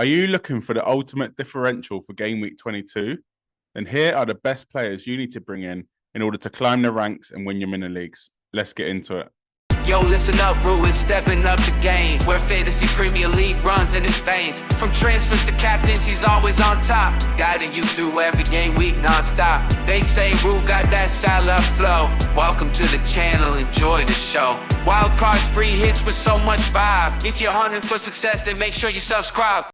Are you looking for the ultimate differential for Game Week 22? Then here are the best players you need to bring in order to climb the ranks and win your mini leagues. Let's get into it. Yo, listen up, Raul is stepping up the game, where fantasy Premier League runs in his veins. From transfers to captains, he's always on top, guiding you through every game week non-stop. They say Raul got that Salah flow. Welcome to the channel, enjoy the show. Wild cards, free hits with so much vibe. If you're hunting for success, then make sure you subscribe.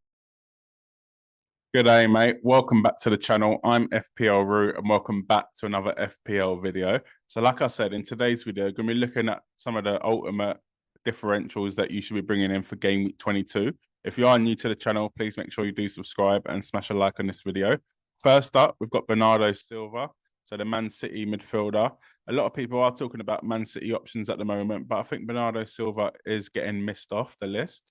Good day, mate. Welcome back to the channel. I'm FPL Root and welcome back to another FPL video. So like I said, in today's video, we're going to be looking at some of the ultimate differentials that you should be bringing in for Game Week 22. If you are new to the channel, please make sure you do subscribe and smash a like on this video. First up, we've got Bernardo Silva, so the Man City midfielder. A lot of people are talking about Man City options at the moment, but I think Bernardo Silva is getting missed off the list.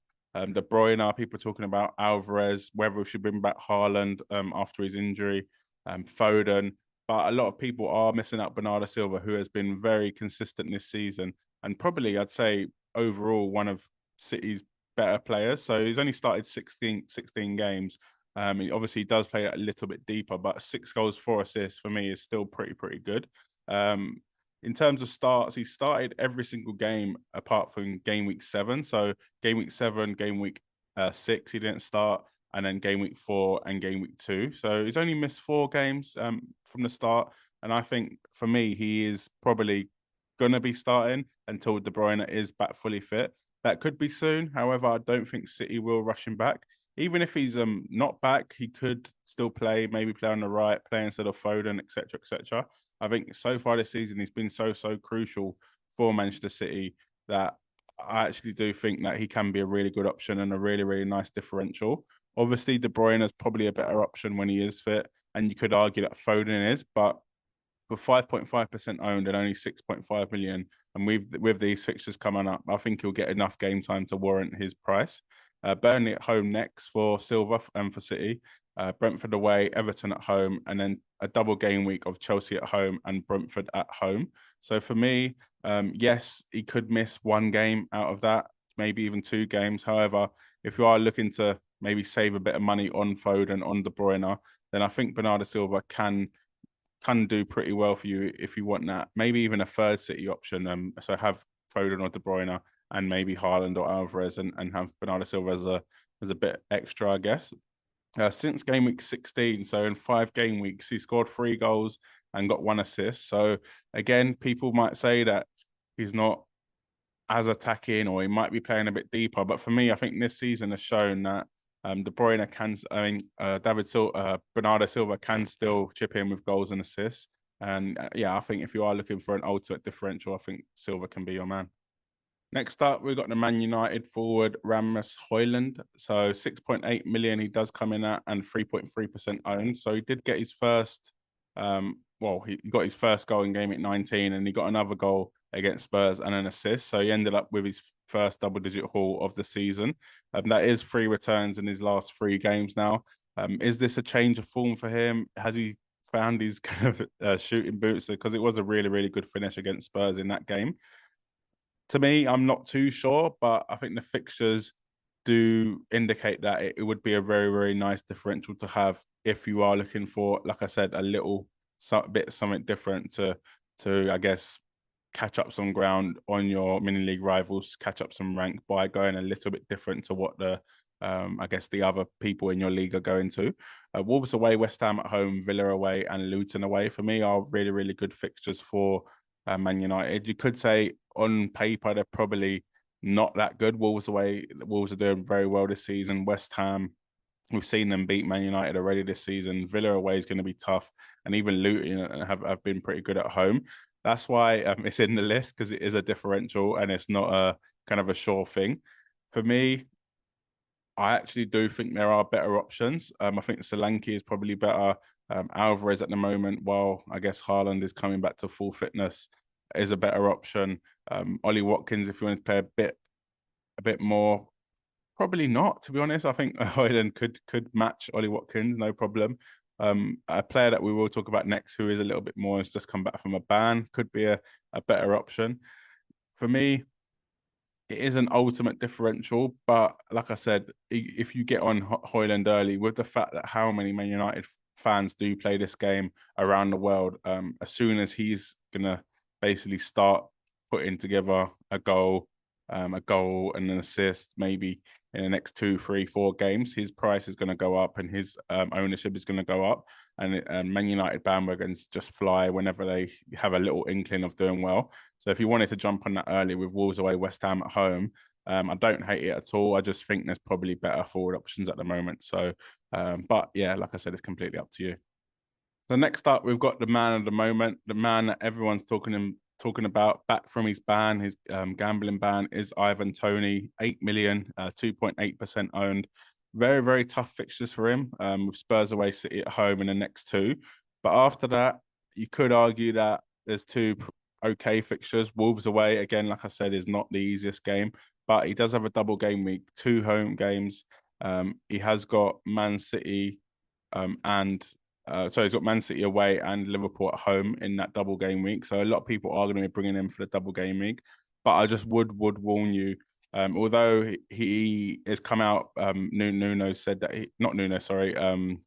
De Bruyne, people talking about Alvarez, whether we should bring back Haaland after his injury, Foden. But a lot of people are missing out Bernardo Silva, who has been very consistent this season. And probably, I'd say, overall, one of City's better players. So he's only started 16 games. He obviously does play a little bit deeper, but 6 goals, 4 assists for me is still pretty good. In terms of starts, he started every single game apart from game week 7. So game week 7, game week 6, he didn't start, and then game week 4 and game week 2. So he's only missed 4 games from the start. And I think for me, he is probably going to be starting until De Bruyne is back fully fit. That could be soon. However, I don't think City will rush him back. Even if he's not back, he could still play, maybe play on the right, play instead of Foden, etc., etc. I think so far this season, he's been so crucial for Manchester City that I actually do think that he can be a really good option and a really nice differential. Obviously, De Bruyne is probably a better option when he is fit, and you could argue that Foden is, but with 5.5% owned and only 6.5 million, and with these fixtures coming up, I think he'll get enough game time to warrant his price. Burnley at home next for Silva and for City. Brentford away, Everton at home, and then a double game week of Chelsea at home and Brentford at home. So for me, yes, he could miss 1 game out of that, maybe even 2 games. However, if you are looking to maybe save a bit of money on Foden, on De Bruyne, then I think Bernardo Silva can do pretty well for you if you want that. Maybe even a third City option. So have Foden or De Bruyne and maybe Haaland or Alvarez and have Bernardo Silva as a bit extra, I guess. Since game week 16, so in 5 game weeks, he scored 3 goals and got 1 assist. So again, people might say that he's not as attacking or he might be playing a bit deeper. But for me, I think this season has shown that De Bruyne can, Bernardo Silva can still chip in with goals and assists. And yeah, I think if you are looking for an ultimate differential, I think Silva can be your man. Next up, we've got the Man United forward, Rasmus Hojlund. So 6.8 million he does come in at and 3.3% owned. So he did get his first, he got his first goal in game at 19 and he got another goal against Spurs and an assist. So he ended up with his first double-digit haul of the season. That is 3 returns in his last 3 games now. Is this a change of form for him? Has he found his kind of shooting boots? Because it was a really good finish against Spurs in that game. To me, I'm not too sure, but I think the fixtures do indicate that it would be a very nice differential to have if you are looking for, like I said, a little bit something different to I guess catch up some ground on your mini league rivals, catch up some rank by going a little bit different to what the I guess the other people in your league are going to. Wolves away, West Ham at home, Villa away, and Luton away for me are really good fixtures for Man United. You could say on paper they're probably not that good. Wolves away, Wolves are doing very well this season. West Ham, we've seen them beat Man United already this season. Villa away is going to be tough, and even Luton have been pretty good at home. That's why it's in the list, because it is a differential and it's not a kind of a sure thing. For me, I actually do think there are better options. I think Solanke is probably better. Alvarez at the moment, while I guess Haaland is coming back to full fitness, is a better option. Ollie Watkins, if you want to play a bit more, probably not, to be honest. I think Hojlund could match Ollie Watkins, no problem. A player that we will talk about next, who is a little bit more, has just come back from a ban, could be a better option. For me, it is an ultimate differential, but like I said, if you get on Hojlund early, with the fact that how many Man United fans do play this game around the world, as soon as he's gonna basically start putting together a goal and an assist, maybe in the next 2, 3, 4 games, his price is going to go up and his ownership is going to go up. And Man United bandwagons just fly whenever they have a little inkling of doing well. So if you wanted to jump on that early with Wolves away, West Ham at home, I don't hate it at all. I just think there's probably better forward options at the moment. So, but yeah, like I said, it's completely up to you. So next up, we've got the man of the moment, the man that everyone's talking about back from his ban, his gambling ban, is Ivan Toney. 8 million, 2.8% owned. Very, very tough fixtures for him, with Spurs away, City at home in the next 2. But after that, you could argue that there's 2 okay fixtures. Wolves away, again, like I said, is not the easiest game, but he does have a double game week, 2 home games. He has got Man City so he's got Man City away and Liverpool at home in that double game week. So a lot of people are going to be bringing him for the double game week. But I just would warn you, although he has come out, Nuno said that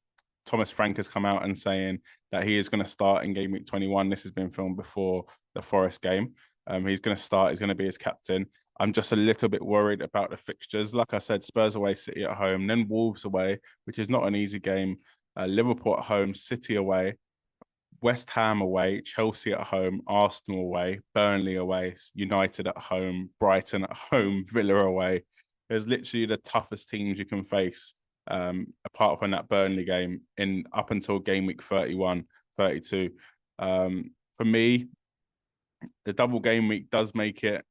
Thomas Frank has come out and saying that he is going to start in game week 21. This has been filmed before the Forest game. He's going to start. He's going to be his captain. I'm just a little bit worried about the fixtures. Like I said, Spurs away, City at home, then Wolves away, which is not an easy game. Liverpool at home, City away, West Ham away, Chelsea at home, Arsenal away, Burnley away, United at home, Brighton at home, Villa away. There's literally the toughest teams you can face, apart from that Burnley game in up until game week 31, 32. For me, the double game week does make it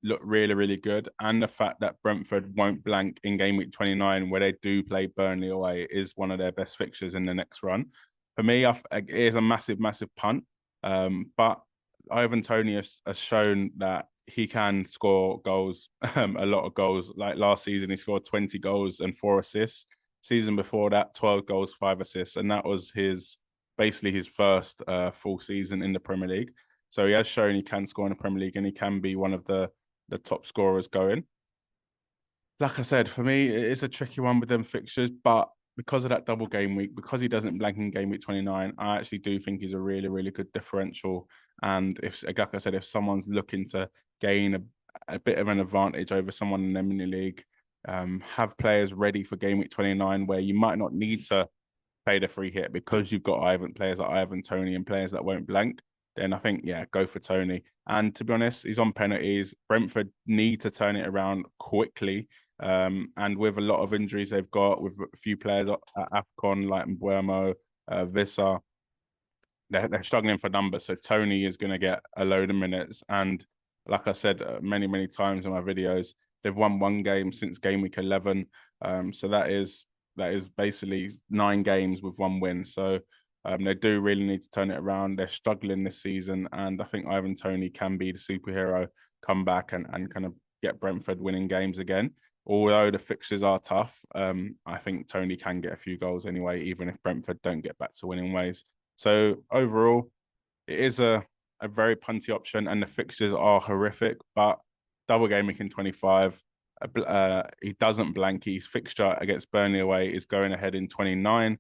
look really, really good. And the fact that Brentford won't blank in game week 29, where they do play Burnley away, is one of their best fixtures in the next run. For me, it is a massive, massive punt. But Ivan Toney has shown that he can score goals, a lot of goals. Like last season, he scored 20 goals and 4 assists. Season before that, 12 goals, 5 assists. And that was basically his first full season in the Premier League. So he has shown he can score in the Premier League, and he can be one of the top scorers going. Like I said, for me, it's a tricky one with them fixtures, but because of that double game week, because he doesn't blank in game week 29, I actually do think he's a really, really good differential. And if, like I said, if someone's looking to gain a bit of an advantage over someone in the mini league, have players ready for game week 29 where you might not need to pay the free hit because you've got players like Ivan Toney and players that won't blank, then I think, yeah, go for Toney. And to be honest, he's on penalties. Brentford need to turn it around quickly. And with a lot of injuries they've got, with a few players at AFCON like Mbuemo, Vissa, they're struggling for numbers. So Toney is going to get a load of minutes. And like I said many, many times in my videos, they've won 1 game since game week 11. So that is basically 9 games with 1 win. So they do really need to turn it around. They're struggling this season, and I think Ivan Toney can be the superhero, come back and kind of get Brentford winning games again. Although the fixtures are tough, I think Toney can get a few goals anyway, even if Brentford don't get back to winning ways. So overall, it is a very punty option, and the fixtures are horrific, but double game week in 25. He doesn't blank. His fixture against Burnley away is going ahead in 29.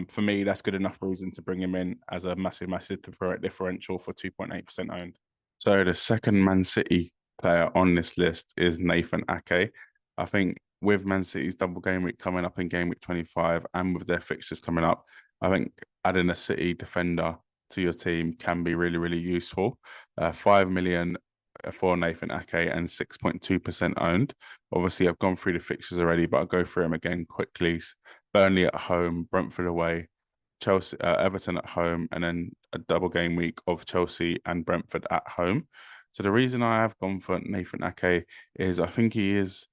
For me, that's good enough reason to bring him in as a massive, massive differential for 2.8% owned. So the second Man City player on this list is Nathan Ake. I think with Man City's double game week coming up in game week 25 and with their fixtures coming up, I think adding a City defender to your team can be really, really useful. 5 million for Nathan Ake and 6.2% owned. Obviously, I've gone through the fixtures already, but I'll go through them again quickly. Burnley at home, Brentford away, Chelsea, Everton at home, and then a double game week of Chelsea and Brentford at home. So the reason I have gone for Nathan Ake is I think he is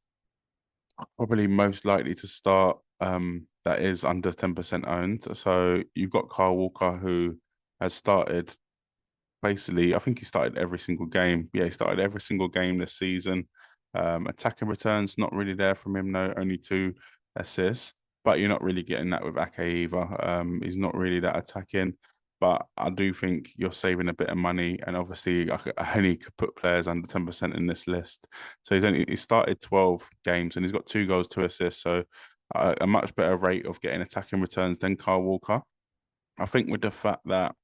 probably most likely to start that is under 10% owned. So you've got Kyle Walker, who has started basically, I think he started every single game. Yeah, he started every single game this season. Attacking returns, not really there from him, no, only 2 assists. But you're not really getting that with Ake either. He's not really that attacking. but I do think you're saving a bit of money, and obviously I only could put players under 10% in this list. So he started 12 games and he's got 2 goals, 2 assists, so a much better rate of getting attacking returns than Kyle Walker. I think with the fact that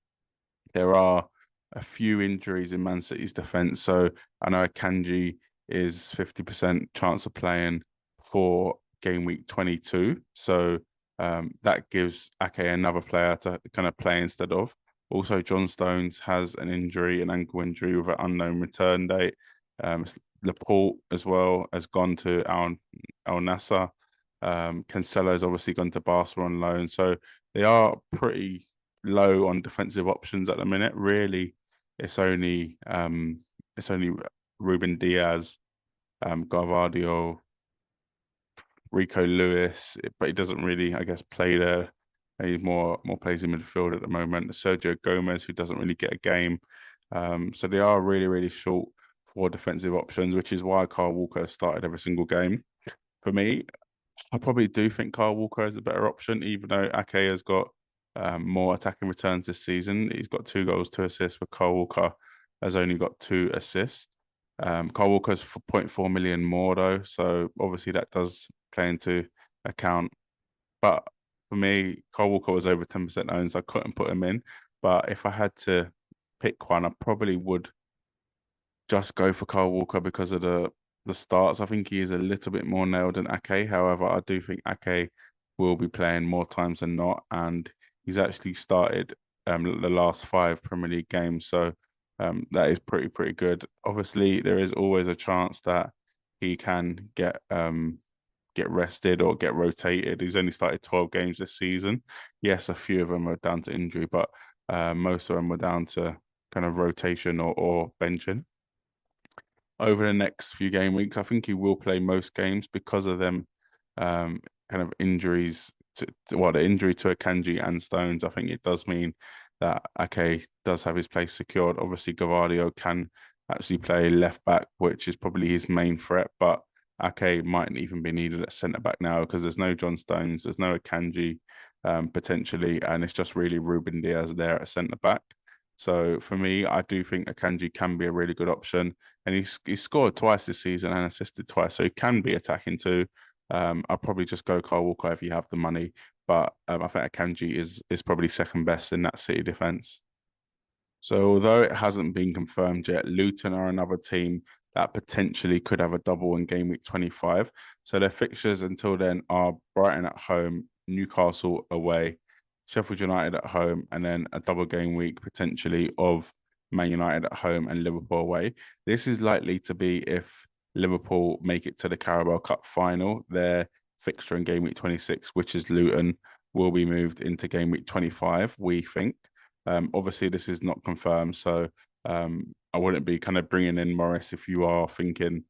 there are a few injuries in Man City's defence. So I know Akanji is 50% chance of playing for game week 22. So that gives Ake another player to kind of play instead of. Also, John Stones has an injury, an ankle injury with an unknown return date. Laporte as well has gone to Al Nassr. Cancelo's obviously gone to Barcelona on loan. So they are pretty low on defensive options at the minute. Really, it's only Ruben Diaz, Garvadio, Rico Lewis, but he doesn't really, I guess, play there. He's more plays in midfield at the moment. Sergio Gomez, who doesn't really get a game. So they are really short for defensive options, which is why Kyle Walker has started every single game. For me, I probably do think Kyle Walker is a better option, even though Ake has got more attacking returns this season. He's got 2 goals, 2 assists, but Kyle Walker has only got 2 assists. Kyle Walker's for 0.4 million more though, so obviously that does play into account. But for me, Kyle Walker was over 10% owned, so I couldn't put him in. But if I had to pick one, I probably would just go for Kyle Walker because of the starts. I think he is a little bit more nailed than Ake. However, I do think Ake will be playing more times than not, and he's actually started the last 5 Premier League games, so that is pretty good. Obviously, there is always a chance that he can get rested or get rotated. He's only started 12 games this season. Yes, a few of them are down to injury, but most of them were down to kind of rotation or benching. Over the next few game weeks, I think he will play most games because of them kind of injuries the injury to Akanji and Stones. I think it does mean that Ake does have his place secured. Obviously, Gavardio can actually play left back, which is probably his main threat, but Ake mightn't even be needed at centre back now because there's no John Stones, there's no Akanji potentially, and it's just really Ruben Diaz there at centre back. So for me, I do think Akanji can be a really good option, and he's scored twice this season and assisted twice, so he can be attacking too. I'll probably just go Kyle Walker if you have the money, but I think Akanji is probably second best in that City defence. So although it hasn't been confirmed yet, Luton are another team that potentially could have a double in game week 25. So their fixtures until then are Brighton at home, Newcastle away, Sheffield United at home, and then a double game week potentially of Man United at home and Liverpool away. This is likely to be if Liverpool make it to the Carabao Cup final. Their fixture in game week 26, which is Luton, will be moved into game week 25, we think. Obviously, this is not confirmed, so I wouldn't be kind of bringing in Morris if you are thinking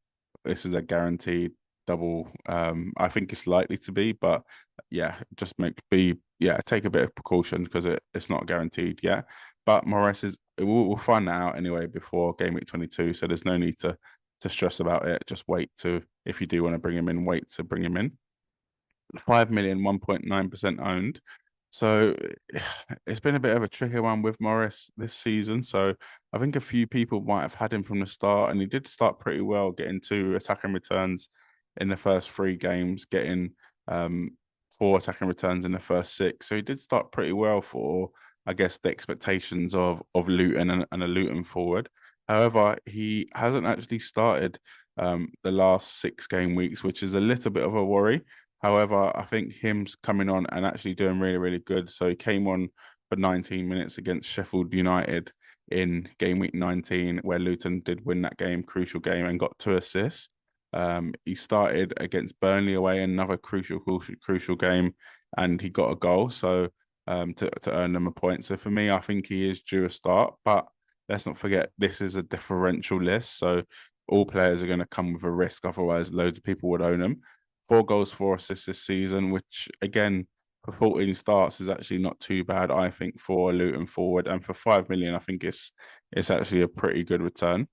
this is a guaranteed double. I think it's likely to be, but yeah, just take a bit of precaution because it's not guaranteed yet. But Morris we'll find that out anyway before game week 22, so there's no need to stress about it. Just wait to, if you do want to bring him in, wait to bring him in. 5 million, 1.9% owned. So it's been a bit of a tricky one with Morris this season. So I think a few people might have had him from the start, and he did start pretty well, getting 2 attacking returns in the first 3 games, getting 4 attacking returns in the first 6. So he did start pretty well for, I guess, the expectations of Luton and a Luton forward. However, he hasn't actually started the last 6 game weeks, which is a little bit of a worry. However, I think him's coming on and actually doing really good. So he came on for 19 minutes against Sheffield United in game week 19, where Luton did win that game, crucial game, and got 2 assists. He started against Burnley away, another crucial game, and he got a goal. So to earn them a point. So for me, I think he is due a start. But let's not forget, this is a differential list. So all players are going to come with a risk. Otherwise, loads of people would own them. 4 goals, 4 assists this season, which again, for 14 starts is actually not too bad, I think, for a Luton forward. And for 5 million, I think it's actually a pretty good return.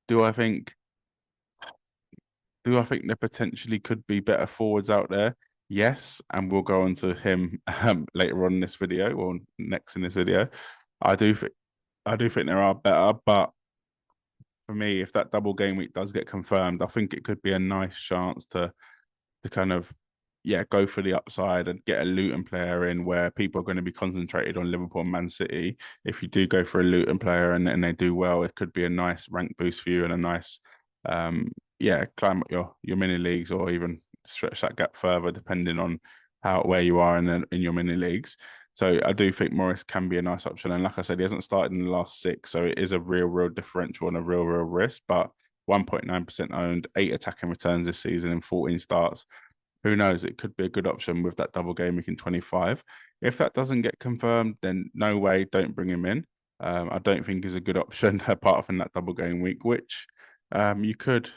Do I think there potentially could be better forwards out there? Yes, and we'll go on to him later on in this video or next in this video. I do think there are better, but for me, if that double game week does get confirmed, I think it could be a nice chance to kind of go for the upside and get a Luton player in where people are going to be concentrated on Liverpool and Man City. If you do go for a Luton player and they do well, it could be a nice rank boost for you and a nice climb up your mini leagues or even stretch that gap further depending on where you are in your mini leagues. So I do think Morris can be a nice option. And like I said, he hasn't started in the last 6, so it is a real differential and a real risk. But 1.9% owned, 8 attacking returns this season in 14 starts. Who knows? It could be a good option with that double game week in 25. If that doesn't get confirmed, then no way, don't bring him in. I don't think is a good option apart from that double game week, which you could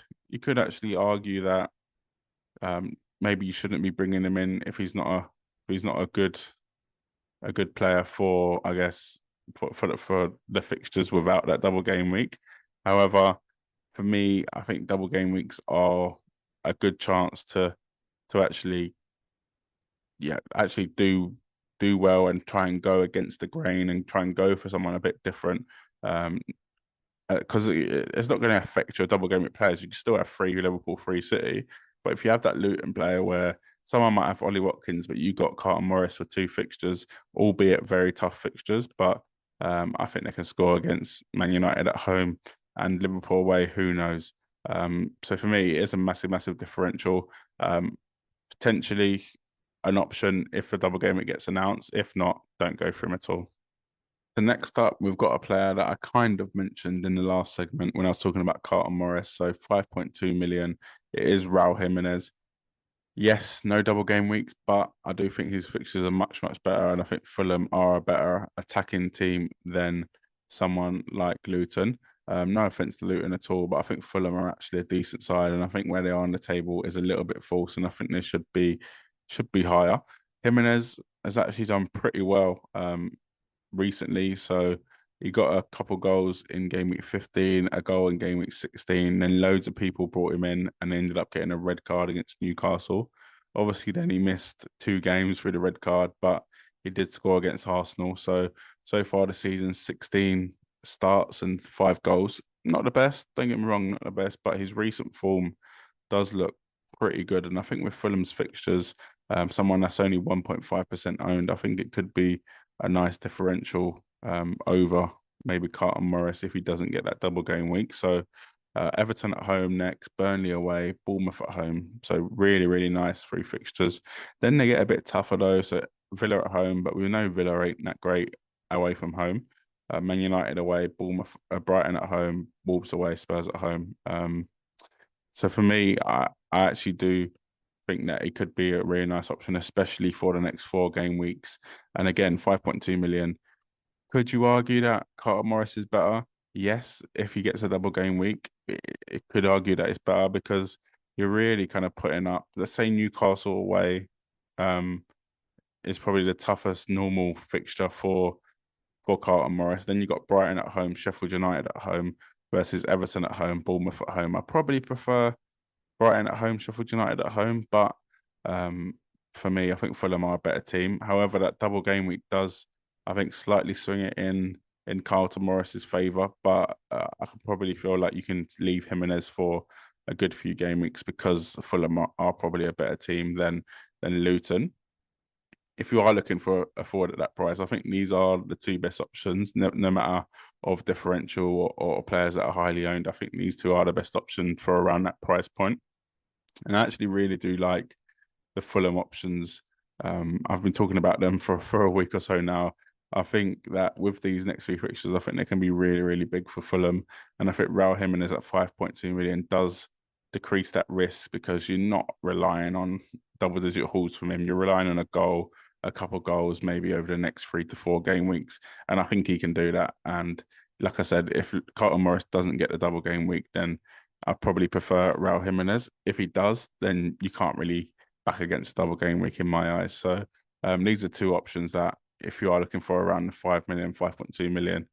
actually argue that maybe you shouldn't be bringing him in if he's not a good player for, I guess, for the fixtures without that double game week. However, for me, I think double game weeks are a good chance to actually do well and try and go against the grain and try and go for someone a bit different. Because it's not going to affect your double game week players. You can still have 3 Liverpool, 3 City, but if you have that Luton player where someone might have Ollie Watkins, but you got Carlton Morris for 2 fixtures, albeit very tough fixtures, but I think they can score against Man United at home and Liverpool away. Who knows? So for me, it is a massive differential. Potentially an option if the double game it gets announced. If not, don't go for him at all. The next up, we've got a player that I kind of mentioned in the last segment when I was talking about Carlton Morris. So 5.2 million. It is Raul Jimenez. Yes, no double game weeks, but I do think his fixtures are much better. And I think Fulham are a better attacking team than someone like Luton. No offense to Luton at all, but I think Fulham are actually a decent side. And I think where they are on the table is a little bit false. And I think they should be higher. Jimenez has actually done pretty well recently. So he got a couple goals in game week 15, a goal in game week 16. Then loads of people brought him in and ended up getting a red card against Newcastle. Obviously, then he missed 2 games through the red card, but he did score against Arsenal. So far the season, 16 starts and 5 goals. Not the best, don't get me wrong, not the best, but his recent form does look pretty good. And I think with Fulham's fixtures, someone that's only 1.5% owned, I think it could be a nice differential over maybe Carlton Morris if he doesn't get that double game week. So Everton at home next, Burnley away, Bournemouth at home. So really nice 3 fixtures. Then they get a bit tougher though. So Villa at home, but we know Villa ain't that great away from home. Man United away, Bournemouth, Brighton at home, Wolves away, Spurs at home. So for me, I actually do think that it could be a really nice option, especially for the next 4 game weeks. And again, 5.2 million. Could you argue that Carlton Morris is better? Yes, if he gets a double game week, it could argue that it's better because you're really kind of putting up, let's say Newcastle away is probably the toughest normal fixture for Carlton Morris. Then you got Brighton at home, Sheffield United at home versus Everton at home, Bournemouth at home. I probably prefer Brighton at home, Sheffield United at home, but for me, I think Fulham are a better team. However, that double game week does, I think, slightly swing it in Carlton Morris's favour, but I can probably feel like you can leave Jimenez for a good few game weeks because Fulham are probably a better team than Luton. If you are looking for a forward at that price, I think these are the 2 best options, no matter of differential or players that are highly owned. I think these 2 are the best option for around that price point. And I actually really do like the Fulham options. I've been talking about them for a week or so now. I think that with these next 3 fixtures, I think they can be really big for Fulham. And I think Raul Jimenez at 5.2 million does decrease that risk because you're not relying on double-digit hauls from him. You're relying on a goal, a couple goals, maybe over the next 3 to 4 game weeks. And I think he can do that. And like I said, if Carlton Morris doesn't get the double game week, then I probably prefer Raul Jimenez. If he does, then you can't really back against double game week in my eyes. So these are 2 options that if you are looking for around the 5 million, 5.2 million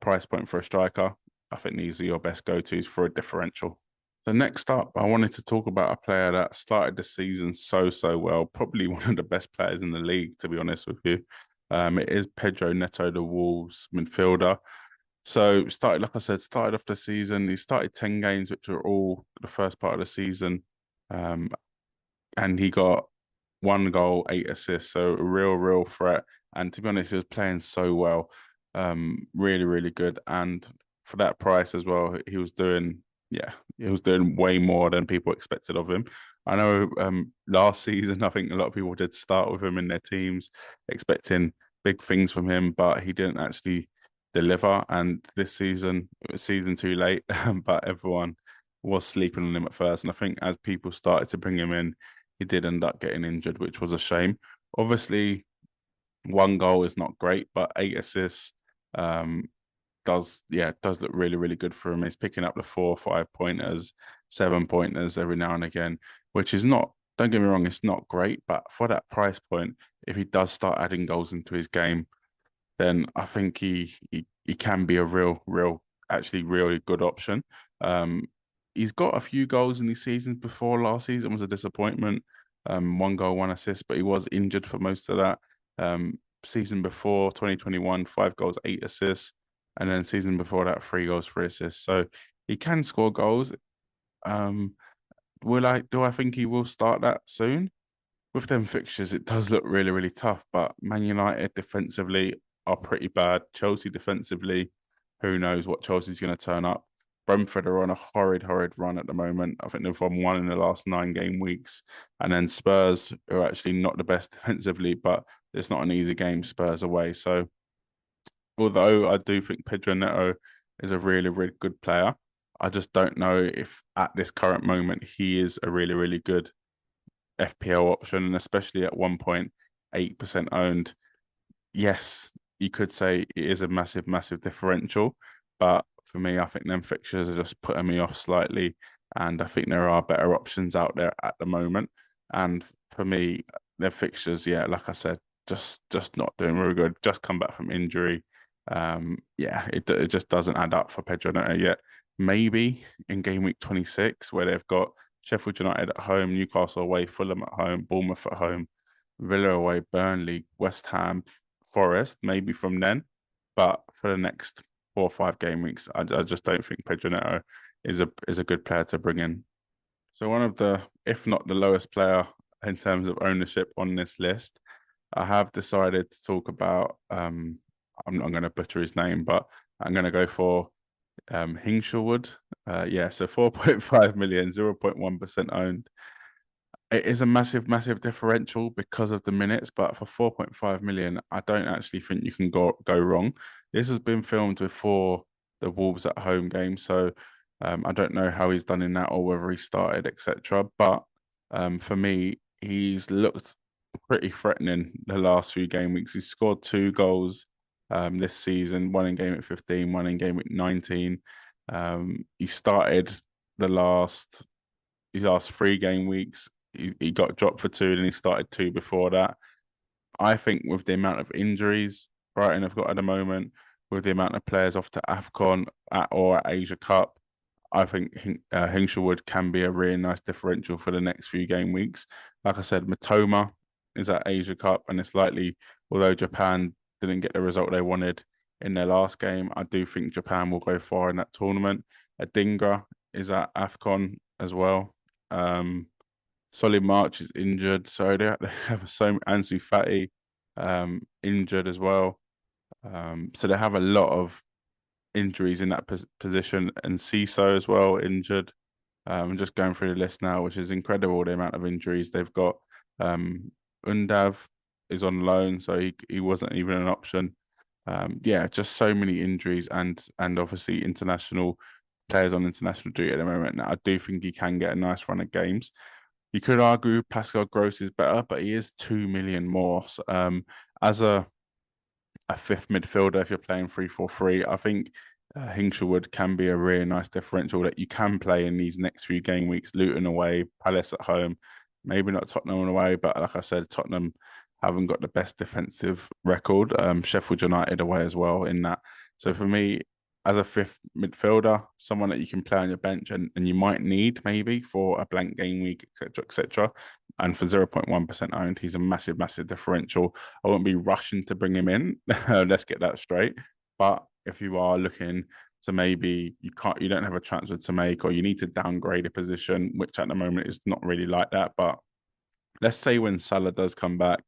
price point for a striker, I think these are your best go-tos for a differential. So next up, I wanted to talk about a player that started the season so well. Probably one of the best players in the league, to be honest with you. It is Pedro Neto, the Wolves midfielder. So started, like I said, started off the season. He started 10 games, which were all the first part of the season. And he got 1 goal, 8 assists. So a real threat. And to be honest, he was playing so well. Really good. And for that price as well, he was doing way more than people expected of him. I know last season, I think a lot of people did start with him in their teams, expecting big things from him, but he didn't actually deliver. And this season, it was season too late, but everyone was sleeping on him at first. And I think as people started to bring him in, he did end up getting injured, which was a shame. Obviously, 1 goal is not great, but 8 assists does look really good for him. He's picking up the 4 or 5 pointers, 7 pointers every now and again, which is not, don't get me wrong, it's not great, but for that price point, if he does start adding goals into his game, then I think he can be a actually really good option. He's got a few goals in these seasons before. Last season was a disappointment. 1 goal, 1 assist, but he was injured for most of that. Season before 2021, 5 goals, 8 assists. And then season before that, 3 goals, 3 assists. So he can score goals. Do I think he will start that soon? With them fixtures, it does look really tough. But Man United defensively are pretty bad. Chelsea defensively, who knows what Chelsea's going to turn up. Brentford are on a horrid run at the moment. I think they've won 1 in the last 9 game weeks. And then Spurs are actually not the best defensively, but it's not an easy game, Spurs away. So although I do think Pedro Neto is a really good player, I just don't know if at this current moment he is a really good FPL option, and especially at 1.8% owned. Yes, you could say it is a massive differential, but for me, I think them fixtures are just putting me off slightly, and I think there are better options out there at the moment. And for me, their fixtures, like I said, just not doing very good. Just come back from injury. It just doesn't add up for Pedro Neto yet. Maybe in game week 26, where they've got Sheffield United at home, Newcastle away, Fulham at home, Bournemouth at home, Villa away, Burnley, West Ham, Forest, maybe from then. But for the next 4 or 5 game weeks, I just don't think Pedro Neto is a good player to bring in. So one of the, if not the lowest player in terms of ownership on this list, I have decided to talk about, I'm not going to butcher his name, but I'm going to go for Hingshelwood. So 4.5 million, 0.1% owned. It is a massive differential because of the minutes, but for 4.5 million, I don't actually think you can go wrong. This has been filmed before the Wolves at home game, so I don't know how he's done in that or whether he started, etc. But for me, he's looked pretty threatening the last few game weeks. He's scored 2 goals this season, 1 in game week 15, 1 in game week 19. He started his last 3 game weeks. He got dropped for 2, then he started 2 before that. I think with the amount of injuries Brighton have got at the moment, with the amount of players off to AFCON or at Asia Cup, I think Hingshelwood can be a really nice differential for the next few game weeks. Like I said, Matoma is at Asia Cup, and it's likely, although Japan didn't get the result they wanted in their last game, I do think Japan will go far in that tournament. Adingra is at AFCON as well. Solid March is injured, so they have so Ansu Fati injured as well. So they have a lot of injuries in that position, and Ciso as well injured. I'm just going through the list now, which is incredible, the amount of injuries they've got. Undav is on loan, so he wasn't even an option. Just so many injuries, and obviously international players on international duty at the moment. Now, I do think he can get a nice run of games. You could argue Pascal Gross is better, but he is 2 million more. So, as a 5th midfielder, if you're playing 3-4-3, I think Hingshelwood can be a really nice differential that you can play in these next few game weeks. Luton away, Palace at home, maybe not Tottenham away, but like I said, Tottenham haven't got the best defensive record. Sheffield United away as well in that. So for me, as a fifth midfielder, someone that you can play on your bench and you might need maybe for a blank game week, etc., etc. And for 0.1% owned, he's a massive, massive differential. I won't be rushing to bring him in. Let's get that straight. But if you are looking to maybe you don't have a transfer to make, or you need to downgrade a position, which at the moment is not really like that. But let's say when Salah does come back,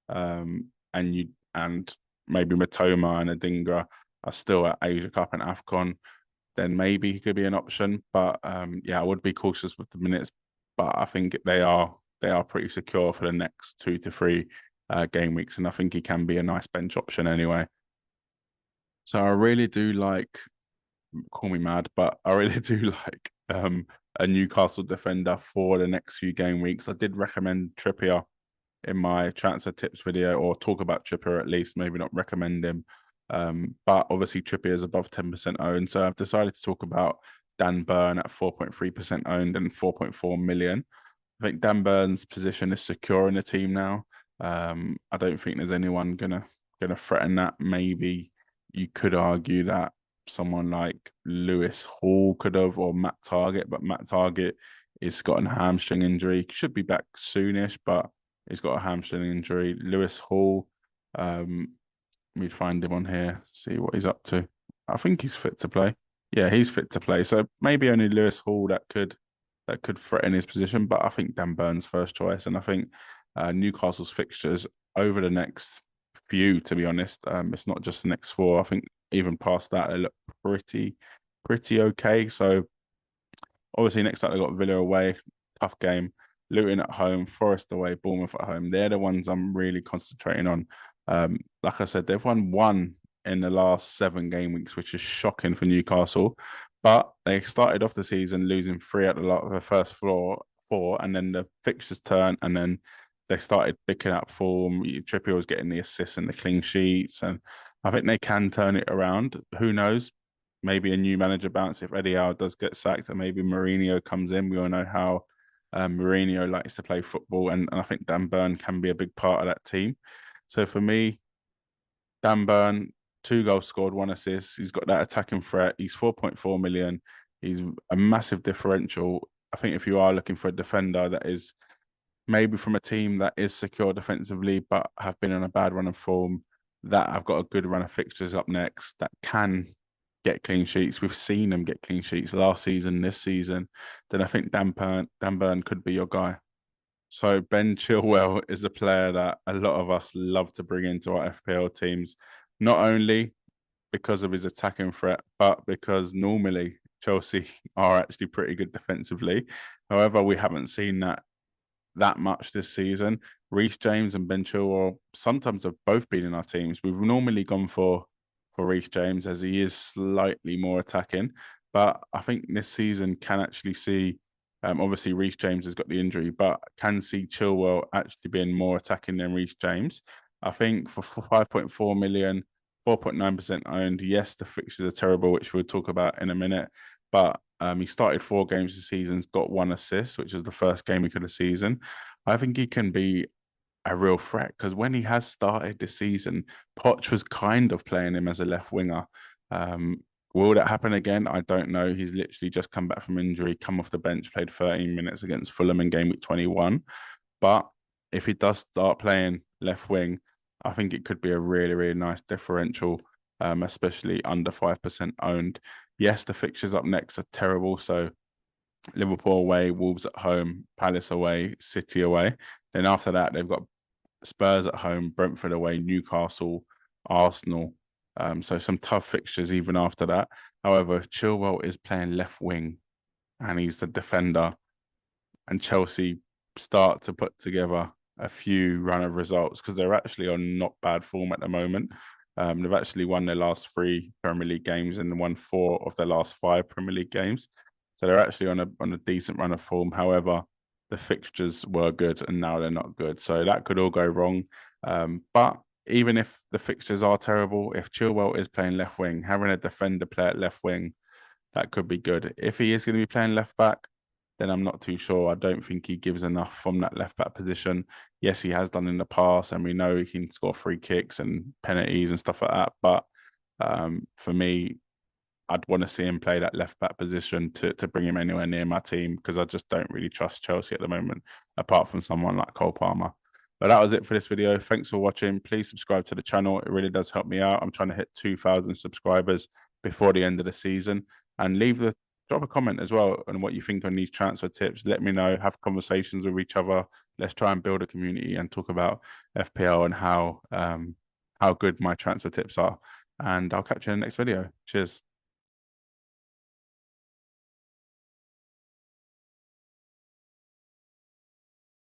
and maybe Matoma and Adingra are still at Asia Cup and AFCON, then maybe he could be an option. But yeah, I would be cautious with the minutes. But I think they are pretty secure for the next 2 to 3 game weeks, and I think he can be a nice bench option anyway. So I really do like, call me mad, but I really do like a Newcastle defender for the next few game weeks. I did recommend Trippier in my transfer tips video, or talk about Trippier at least, maybe not recommend him. But obviously Trippier is above 10% owned. So I've decided to talk about Dan Burn at 4.3% owned and 4.4 million. I think Dan Burn's position is secure in the team now. I don't think there's anyone gonna threaten that. Maybe you could argue that someone like Lewis Hall could have, or Matt Target, but Matt Target is got a hamstring injury. Should be back soonish, but he's got a hamstring injury. Lewis Hall, we'd find him on here, see what he's up to. I think he's fit to play. Yeah, he's fit to play. So maybe only Lewis Hall that could threaten his position, but I think Dan Burn's first choice. And I think Newcastle's fixtures over the next few, to be honest, it's not just the next 4. I think even past that, they look pretty okay. So obviously next up they've got Villa away, tough game. Luton at home, Forest away, Bournemouth at home. They're the ones I'm really concentrating on. Like I said, they've won 1 in the last 7 game weeks, which is shocking for Newcastle. But they started off the season losing 3 out of the first 4, and then the fixtures turned, and then they started picking up form. Trippier was getting the assists and the clean sheets, and I think they can turn it around. Who knows? Maybe a new manager bounce if Eddie Howe does get sacked, and maybe Mourinho comes in. We all know how Mourinho likes to play football, and I think Dan Burn can be a big part of that team. So for me, Dan Burn, 2 goals scored, 1 assist. He's got that attacking threat. He's 4.4 million. He's a massive differential. I think if you are looking for a defender that is maybe from a team that is secure defensively but have been on a bad run of form, that have got a good run of fixtures up next, that can get clean sheets. We've seen them get clean sheets last season, this season. Then I think Dan Burn could be your guy. So Ben Chilwell is a player that a lot of us love to bring into our FPL teams, not only because of his attacking threat, but because normally Chelsea are actually pretty good defensively. However, we haven't seen that much this season. Reece James and Ben Chilwell sometimes have both been in our teams. We've normally gone for Reece James, as he is slightly more attacking, but I think this season can actually see, obviously Reece James has got the injury, but can see Chilwell actually being more attacking than Reece James. I think for 5.4 million, 4.9% owned. Yes, the fixtures are terrible, which we'll talk about in a minute, but he started 4 games this season, got 1 assist, which was the first game week of the season. I think he can be a real threat, because when he has started this season, Poch was kind of playing him as a left winger. Will that happen again? I don't know. He's literally just come back from injury, come off the bench, played 13 minutes against Fulham in game week 21. But if he does start playing left wing, I think it could be a really, really nice differential, especially under 5% owned. Yes, the fixtures up next are terrible. So Liverpool away, Wolves at home, Palace away, City away. Then after that, they've got Spurs at home, Brentford away, Newcastle, Arsenal. So some tough fixtures even after that. However, if Chilwell is playing left wing and he's the defender, and Chelsea start to put together a few run of results, because they're actually on not bad form at the moment. They've actually won their last 3 Premier League games and won 4 of their last 5 Premier League games. So they're actually on a decent run of form. However, the fixtures were good and now they're not good. So that could all go wrong. But even if the fixtures are terrible, if Chilwell is playing left wing, having a defender play at left wing, that could be good. If he is going to be playing left back, then I'm not too sure. I don't think he gives enough from that left back position. Yes, he has done in the past, and we know he can score free kicks and penalties and stuff like that. But for me, I'd want to see him play that left back position to bring him anywhere near my team, because I just don't really trust Chelsea at the moment, apart from someone like Cole Palmer. But that was it for this video. Thanks for watching. Please subscribe to the channel. It really does help me out. I'm trying to hit 2,000 subscribers before the end of the season. And drop a comment as well on what you think on these transfer tips. Let me know. Have conversations with each other. Let's try and build a community and talk about FPL and how good my transfer tips are. And I'll catch you in the next video. Cheers.